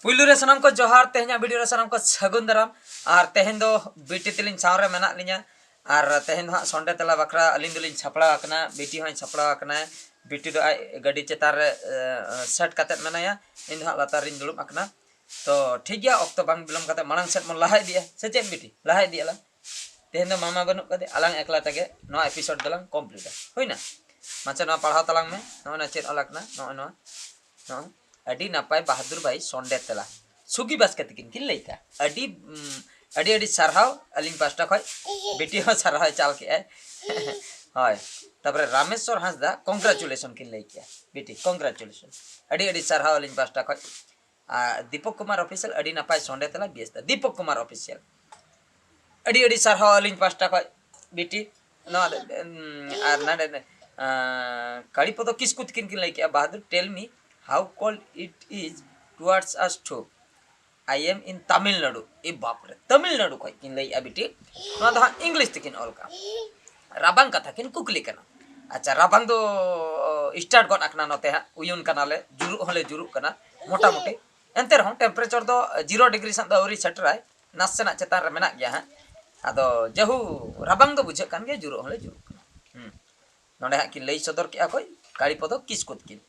पुलु रे सनम को जोहार तेहना वीडियो रे सनम को सगुन दाराम और तेहन दो बीटी तिलिन सावरे मेना लिया और तेहन दो संडे तला बकरा अलिन दुलिन छपड़ा आकना बीटी हों छपड़ा आकना बीटी दो गाड़ी चेतार सेट कते मेनाया इन दो लातार रिन दुलुम आकना तो ठीक गया ऑक्टो बांग बिलम कते मांग सेट मन लहाय दिया से चेक बीटी लहाय दिया ला तेहन दो मामा बनु कते अलांग एकला तगे नो एपिसोड दलांग कंप्लीट होइना माचा नो पढ़ाव तलांग में नो चेक अलकना नो अडी नापाय बहादुर भाई संडे तला सुगी बास्केट किन लैका अडी अडी अडी सरहाव अलिंग पास्टा खय बेटी हो सरहाव चाल के हाय तबरे रामेश्वर हांसदा कांग्रेचुलेशन किन लैका बेटी कांग्रेचुलेशन अडी अडी सरहाव अलिंग पास्टा खय दीपक कुमार ऑफिशियल अडी नापाय संडे तला बेस्ता दीपक कुमार ऑफिशियल अडी अडी सरहाव अलिंग पास्टा खय बेटी नो आर नाडे कालीपद किसकुत किन लैका Bahadur tell me how cold it is towards us too. I am in Tamil Nadu. ए बाप रे तमिल नाडु कोई किन लई अबिटी नो दा इंग्लिश तकिन ऑल का राबांग कथा किन कुकली कना अच्छा राबांग दो स्टार्ट गन आकना नते हा उयुन कनाले जुरु कना मोटा मोटी एंते रहो टेम्परेचर दो 0 डिग्री सन दौरी सेटराय नासना चेतान रे मेना गया हा आदो जहु राबांग दो बुझे कान गे जुरु कना नोडे हा किन लई सदर के कोई काली पदो किसकुत किन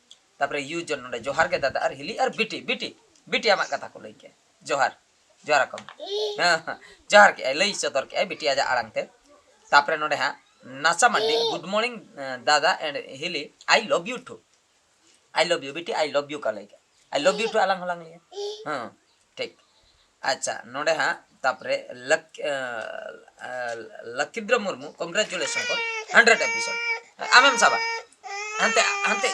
तापरे यूजन नोडे जोहार के दादा और हिली और बीटी आमा कथा को लई के जोहार कम जोहार के लई सदर के बीटी आजा आड़ांगते तापरे नोडे हा नासा मंडी गुड मॉर्निंग दादा एंड हिली I love you too I love you बीटी आई लव यू का लई के आई लव यू टू अलग हलंग लिया ठीक अच्छा नोडे हा तापरे लकीद्र मुर्मू कांग्रेचुलेशन को 100 एपिसोड आमेम साबा अंते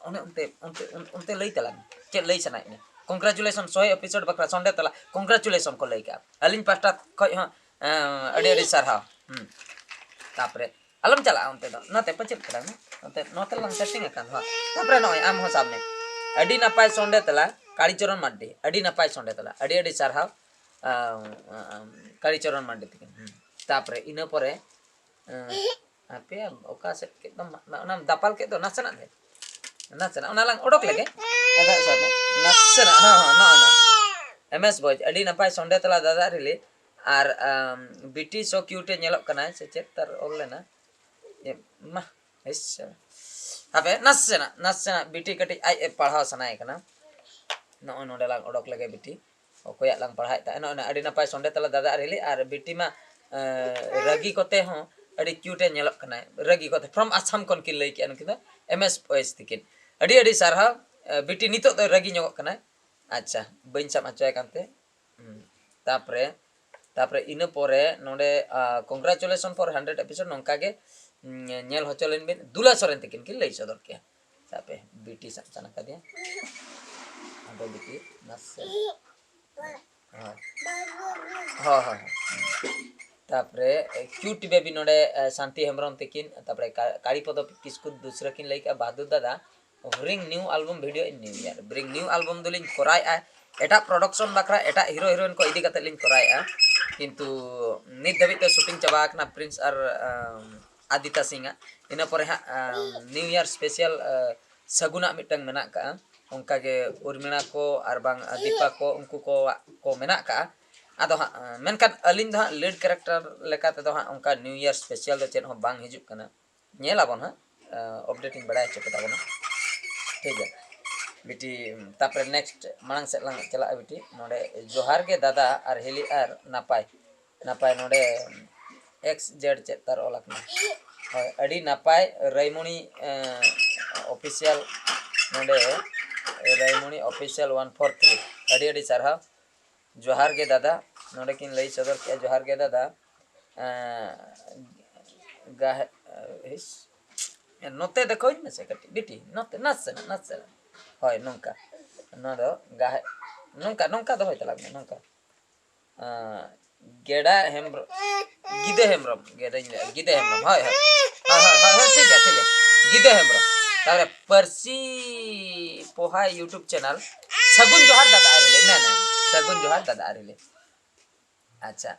उनते लई तला चे लई सना इन कांग्रेचुलेशन 100 एपिसोड बकरा संडे तला कांग्रेचुलेशन को लई का अलिन पास्टा खय ह अडी अडी सरहा तापरे अलम चला उनते दो नते पचिल करा नते नते लंग सेटिंग अकन ह तापरे नय आम हो सामने अडी नपाय संडे तला कालीचरण माड्डी अडी नपाय संडे तला अडी अडी सरहा कालीचरण माड्डी तिकिन तापरे इना परे आपे ओका सेट के दम दापाल के दो नाचना दे नाचना उना लंग ओडक लगे एगा साने नाचना हां ना एमएस बॉयज अडी नपाय संडे तला दादा रिले आर बीटी सो क्यूट नेलक कना से चेक तर ओलेना ए मा एस आपे नाचना बीटी कटी आई पढ़ाव सनाय कना नो नोडे लंग ओडक लगे बीटी ओकोया लंग पढ़ाय ता नो अडी नपाय संडे तला दादा रिले आर बीटी मा रगी कोते हो अडी क्यूट नेलक कना रगी कोते फ्रॉम असम कोन किन लई के अनकिन एमएस बॉयज तिकिन अडी अडी सारहा बीटी नितो तो रगी ᱧᱚᱜᱚᱜ कना अच्छा बइन साम अचय कानते तापरे इन पोरे नोडे कांग्रेचुलेशन फॉर 100 एपिसोड नोंका गे नेल होचलेन बिन दुला सोरेन तकिन किन लई सदर के तापे बीटी सना का दिया अब बीटी नस हां तापरे क्यूट बेबी नोडे शांति हेमरम तकिन तापरे कालीपद किसकुत दूसरा किन लई का बहादुर दादा bring new album video in new year bring new album दुलिन कोराय आ एटा प्रोडक्शन बकरा एटा हीरो हीरोइन को इदी कते लिन कोराय आ किंतु नित दबित शूटिंग चबा कना प्रिंस और आदित्य सिंह इन पर न्यू ईयर स्पेशल सगुना मिटंग मेना का उनका के उर्मिला को और बांग दीपा को उनको को मेना का आदो मेनकान अलिन दो लीड कैरेक्टर लेकाते दो उनका न्यू ईयर स्पेशल दो चेन हो बांग हिजुक कना नेलाबन अपडेटिंग बड़ा चपता बना ठीक है बेटी तापर नेक्स्ट मांग से लंग चला बेटी नोडे जोहार के दादा और हिली और नापाय नोडे एक्स जेड चेतार ओलकना अडी नापाय रैमणी ऑफिशियल नोडे रैमणी ऑफिशियल 143 अडी अडी सरहा जोहार के दादा नोडे किन लई सदर के जोहार के दादा गाह नोते देखो इन से कटी बेटी नोते नस होय नोंका न दो गाह नोंका दो होय तला नोंका गेडा हेम्ब्र गिदे हेम्ब्रम होय ठीक है गिदे हेम्ब्रम तारे परसी पोहा यूट्यूब चैनल सगुन जोहार दादा आरिले ना सगुन जोहार दादा आरिले अच्छा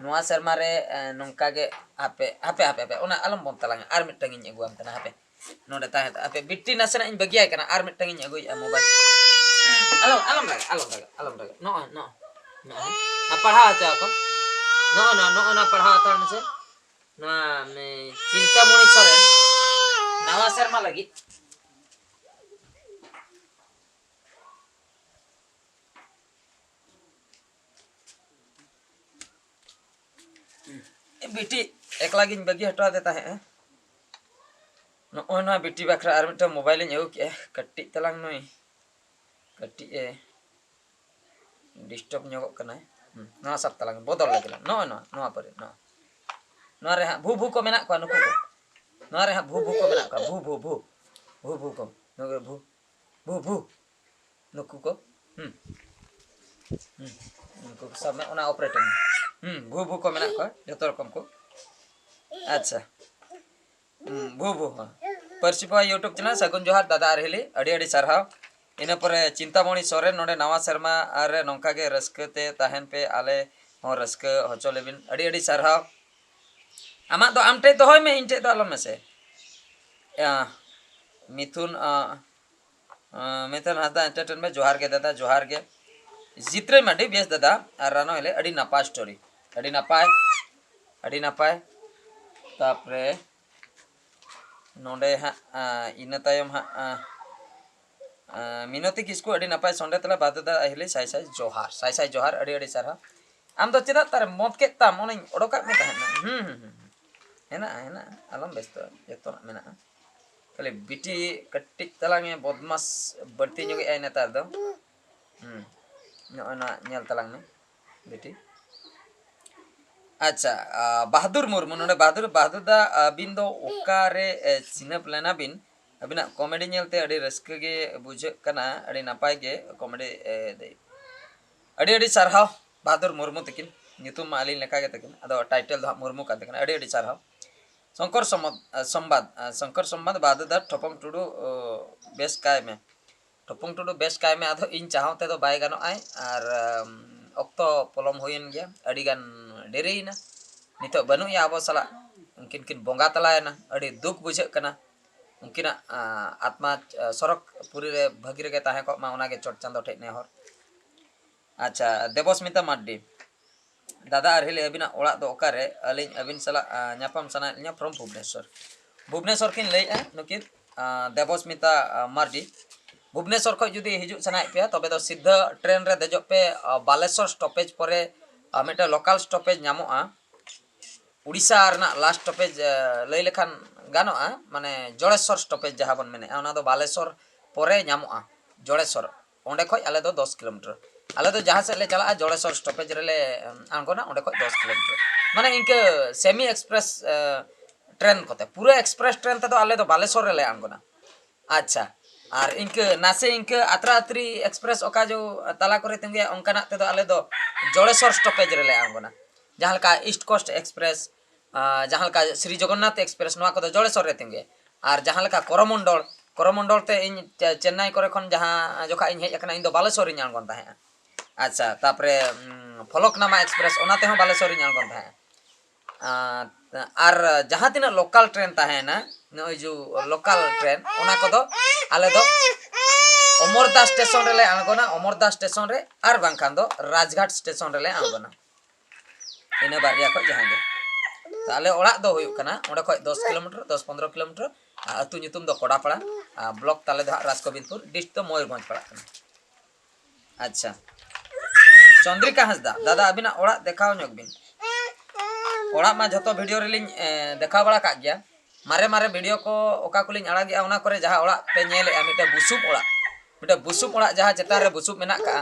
नुआ शर्मा रे नोंका गे हापे ओना अलम बम तलांग आर मिटंग इन अगुआम तना हापे नोडे ताहे हापे बिट्टी नासना इन बगिया कना आर मिटंग इन अगुई mobile alam raga no pahal aja kok no pahal tan se nah Cintamani Soren nawa serma lagi बेटी एक लगी बगी हटा देता है ना बेटी बखरा और मिट्टा मोबाइल इन के कट्टी तलांग नई कट्टी डिस्टर्ब ᱧᱚᱜᱚᱜ ᱠᱟᱱᱟᱭ ना सब तलांग बदल लगे नो पर नो रे भू भू को मेना को नुकु को नो रे भू भू को मेना को भू को नो भू नुकु को नुकु सब में ओना ऑपरेटिंग भू को मेना को जतो रकम को अच्छा भू परसिपा यूट्यूब चैनल सगुन जोहार दादा आरहिली अड़ी अड़ी सरहाव इन पर चिंतामणि सोरेन नोडे नवा शर्मा आरे नौका के रस्कते ताहन पे आले हो रस्क हचो लेबिन अड़ी अड़ी सरहाव आमा तो आमटे तो होय में इनटे तो आलम से मिथुन हादा एंटरटेनमेंट जोहार के दादा जोहार के जित्रे माडी बेस दादा और रानो हेले अड़ी नापा स्टोरी अड़ी नापाय तापरे नोडे हा इन तायम हा मिनती किसको अड़ी नापाय संडे तला बाददा अहिले साई जोहार अड़ी अड़ी सारा आम तो चेदा तार मत के ताम ओने ओडोका में ताहना हेना आलम बेस्त जतो मेना खाली बिटी कट्टी तलांगे बदमास बर्ती जोगे आय नेतार दो ना नेल तलांग में बिटी अच्छा बहादुर मुर्मू नोडे बहादुर दा अबिन दो ओकारे सिनप लेना बिन अबिना कॉमेडी नेलते अड़ी रस्क गे बुझे कना अड़ी नापाय गे कॉमेडी अड़ी अड़ी सरहाव बहादुर मुर्मू तकिन नितुम आली लेका गे तकिन अदो टाइटल दो मुर्मू का तकिन अड़ी अड़ी सरहाव शंकर संबाद बहादुर दा ठोपंग टुडू बेस्ट काय में अदो इन चाहते तो बाय गानो आय और ऑक्तो पोलम होयन गया अड़ी गान डेरेना नितो बनु या आबो सला उनकिन बोंगा तलायना अड़ी दुख बुझे कना उनकिना आत्मा सरक पूरी रे भगी रे ताहे को मा ओनागे चोट चांदो ठे ने हर अच्छा देवस्मिता माड्डी दादा आरहिली अबिना ओड़ा दो ओकारे अलिन अबिन सला न्यापम सना न्या फ्रॉम भुवनेश्वर किन लई नुकिन देवस्मिता मार्डी भुवनेश्वर खो जुदी हिजु सना पे तबे दो सीधा ट्रेन रे देजो पे बालेश्वर स्टॉपेज परे मेटे लोकल स्टॉपेज नामोआ उड़ीसा रना लास्ट स्टॉपेज लई लेखान गानोआ माने जोड़ेश्वर स्टॉपेज जहां बन मेने ओना दो बालेश्वर परे नामोआ जोड़ेश्वर ओंडे खय आले दो 10 किलोमीटर आले दो जहां से ले चला जोड़ेश्वर स्टॉपेज रे ले आंगोना ओंडे खय 10 किलोमीटर माने इनके सेमी एक्सप्रेस ट्रेन कोते पूरा एक्सप्रेस ट्रेन ते दो आले दो बालेश्वर रे ले आंगोना अच्छा और इनके नासे इनके अतरी एक्सप्रेस ओका जो तला करे तिंगे ओंकाना ते दो आले दो जोड़ेश्वर स्टॉपेज रे ले आंगोना जहां का ईस्ट कोस्ट एक्सप्रेस जहां का श्री जगन्नाथ एक्सप्रेस नवा को जोड़ेश्वर रे तिंगे और जहां का करमंडल ते इन चेन्नई करे खन जहां जोखा इन हेज अकना इन दो बालेश्वर इन आंगोन ताहे अच्छा तापरे फलकनामा एक्सप्रेस ओनाते हो बालेश्वर इन आंगोन ताहे और जहां तिना लोकल ट्रेन ताहे ना नय जो लोकल ट्रेन ओना को दो आले दो अमरदा स्टेशन रे ले आंगोना अमरदा स्टेशन रे और बांखान दो राजघाट स्टेशन रे ले आंगोना इना बारिया को जहां दे ताले ओड़ा दो हुयु कना ओंडे खय 10 किलोमीटर 10-15 किलोमीटर अतु नितुम दो कोडापाड़ा ब्लॉक ताले दो राजकबिनपुर डिस्ट्रिक्ट तो मयूरभंज पड़ा कना अच्छा चंद्रिका हंसदा दादा अबिना ओड़ा देखाव ᱧᱚᱜ बिन ओड़ा मा जतो वीडियो रे लिन देखा बड़ा का गया मारे वीडियो को ओका कुलिन आड़ा गया ओना करे जहां ओड़ा पे नेले मिटे बुसुब ओड़ा जहां चेतार रे बुसुब मेना का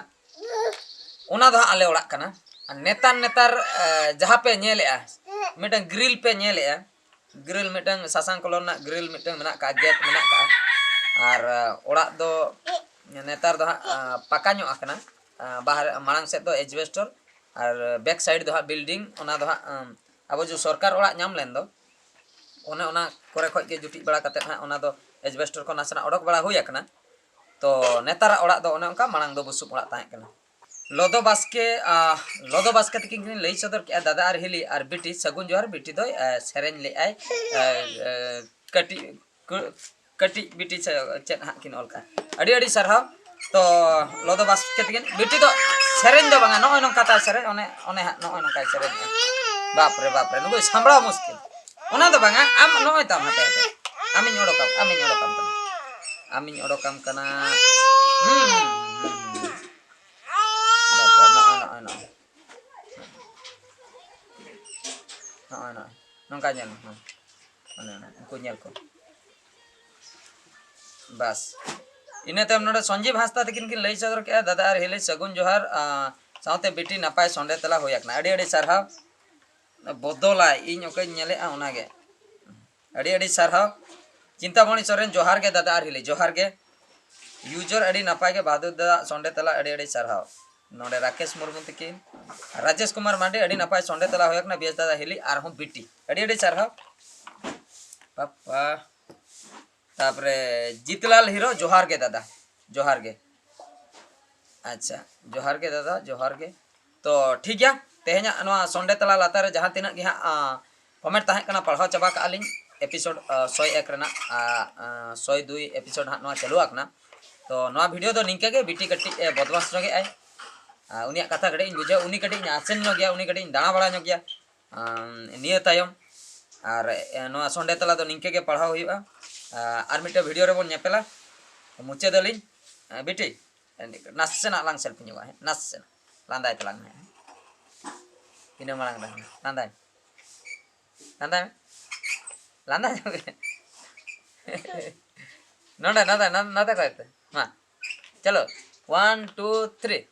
ओना दो आले ओड़ा कना नेतार जहां पे नेले मिटे ग्रिल पे नेले ग्रिल मिटे सासांग कलर ना ग्रिल मिटे मेना का गेट मेना का और ओड़ा दो नेतार दो पका ᱧᱚᱜ आकना बाहर मांग से दो एजबेस्टर और बैक साइड दो बिल्डिंग ओना दो अब जो सरकार ओड़ा नाम लेन दो ओना करे खय के जुटी बड़ा कते ओना दो एजबेस्टर को नासना ओडक बड़ा हुई आकना तो नेतार ओड़ा दो ओने उनका मांग दो बुसुब ओड़ा ताहे कना लोदो बास्के तकिन लई सदर के दादा आरहिली और बिटी सगुन जोहार बिटी दो सेरेन ले आय कटी बिटी चेन हा किन ऑल का अड़ी सरहाव तो lo do bas ketigin biti do seren do banga no kata seren one no kai seren bapre nugo sambra muskil ona do banga am no tam hate amin odokam kana no nongka nyel aku nyel ko bas ine tam noda Sanjeev Hansda तकिन किन लई सदर के दादा are हेले सगुन जोहार साउते बेटी नापाय Sunday तला होयाकना अडी सारहाव बदला इन ओके नेले ओनागे अडी सारहाव चिंतामणि सोरेन जोहार के दादा आर हेले जोहार के यूजर अडी नापाय के बहादुर दादा संडे तला अडी सारहाव नोडे राकेश मुर्मू तकिन राजेश कुमार मांडे अडी नापाय संडे तला होयाकना बियास दादा हेली आर हूं बेटी अडी सारहाव पापा तापरे जीतलाल हीरो जोहार के दादा जोहार के अच्छा जोहार के दादा जोहार के तो ठीक गया तेहना नवा संडे तला लातार जहां तिना गे कमेंट ताहे कना पढ़ाव चाबा का आलिन एपिसोड 101 रना 102 एपिसोड हा नवा चालू आकना तो नवा वीडियो दो निंके गे बिटी कटी बदमाश नगे आय उनिया कथा कटे बुझा उनी कटी आसेन नो गया उनी कटी दाना बड़ा नो गया निया तायम और नवा संडे तला दो निंके गे पढ़ाव हुआ आर मिटे वीडियो रे बोन नेपेला मुचे दलिन बेटी नासेना लांग सेल्फी नुआ है नासेना लांदाय तलांग है किने मालांग दा लांदाय नोडा नादा कहते मा चलो 1 2 3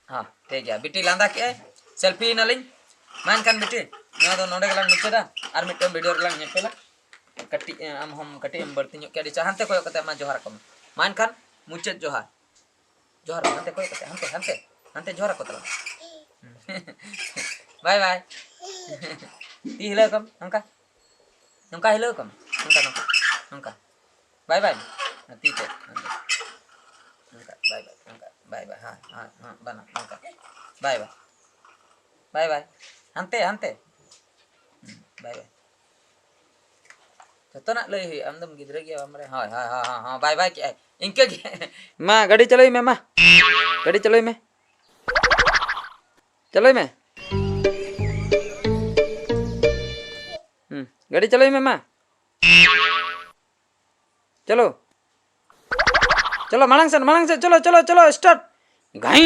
हाँ ठीक है बेटी लांदा के सेल्फी नलिन मान kan बेटी ना दो नोडे गलांग मुचेदा आर मिटे वीडियो गलांग नेपेला कटी हम कटी बरती ᱧᱚᱜ के चाहते कोय कते मा जोहार कम मान kan मुचेद जोहार हंते कोय कते हंते जोहार को तला बाय बाय ती हिला कम नंका हिला कम नंका बाय बाय ती ते नंका बाय बाय हां बना नंका बाय बाय हंते बाय बाय तो ना लई आमदम गिदरे गया हमरे हां बाय के इनके मां गाड़ी चलोई में मां गाड़ी चलोई में गाड़ी चलोई में मां चलो मालंग से चलो स्टार्ट घाई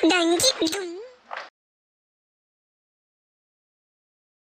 Dangi.